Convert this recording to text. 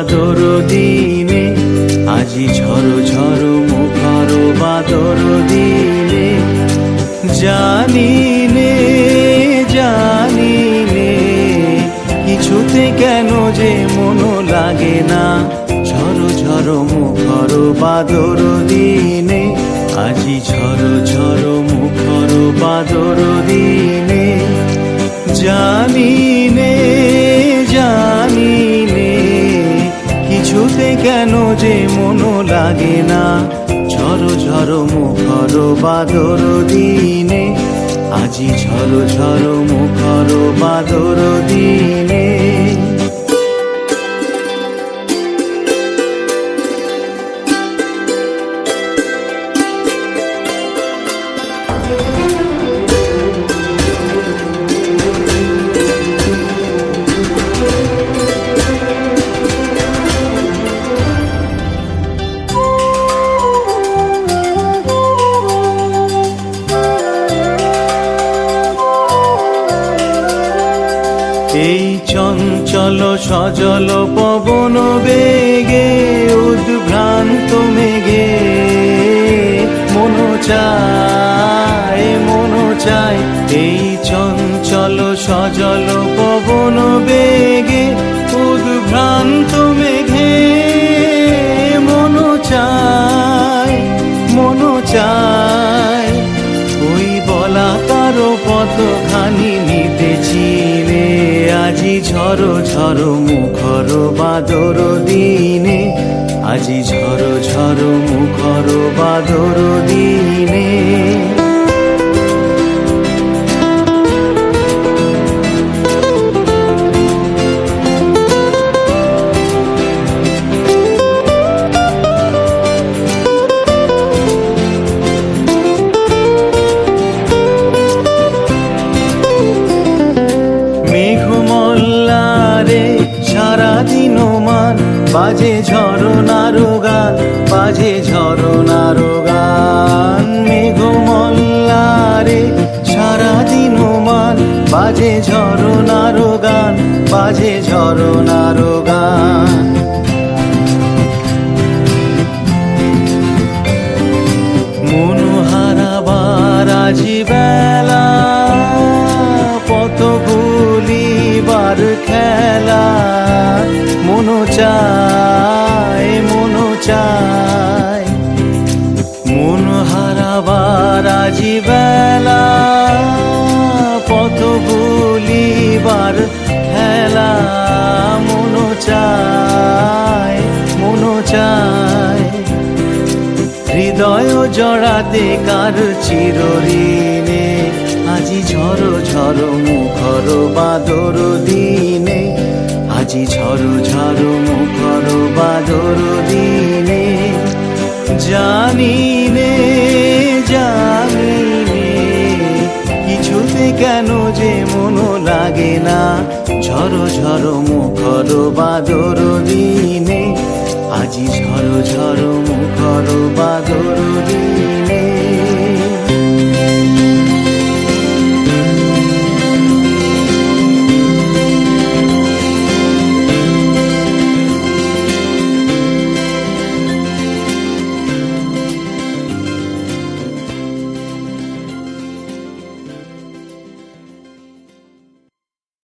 বাদর দিনে, আজি ঝড়ো ঝড়ো মুখর বাদর দিনে। জানি নে জানি নে কিছুতে কেন যে মন লাগে না, ঝড়ো ঝড়ো মুখর বাদর দিনে, আজি ঝড়ো ঝড়ো মুখর বাদর দিনে। জানি নে জানি নে কিছুতে কেন যে মন লাগে না, ঝড়ো ঝড়ো মুখর বাদর দিনে, আজি ঝড়ো ঝড়ো মুখর বাদর দিনে। এই চঞ্চল সজল পবন বেগে, উদ্ভ্রান্ত মেঘে মন চায় মন চায়। এই চঞ্চল সজল পবন বেগে, উদ্ভ্রান্ত মেঘে মন চায় মন চায়। ওই বলা কারো পথখানি নিতেছি রে, আজি ঝড়ো ঝড়ো মুখর বাদর দিনে, আজি ঝড়ো ঝড়ো মুখর বাদর দিনে। মেঘমল্লারে সারাদিন মান, বাজে ঝরনার গান, বাজে ঝরনার গান। মেঘমল্লারে সারাদিন মান, বাজে ঝরনার গান, বাজে ঝরনার গান। মন হারাবার আজি বেলা, পথ ভুলিবার খেলা, মন চায় মন চায়। মন হারাবার আজি বেলা, পথ ভুলিবার খেলা, মন চায় মন চায়। হৃদয় জড়াতে কার চিরঋণে, আজি ঝড়ো ঝড়ো মুখর বাদর দিনে, আজি ঝড়ো ঝড়ো মুখর বাদর দিনে। জানি নে জানি নে কিছুতে কেন যে মন লাগে না, ঝড়ো ঝড়ো মুখর বাদর দিনে, আজি ঝড়ো ঝড়ো মুখর বাদর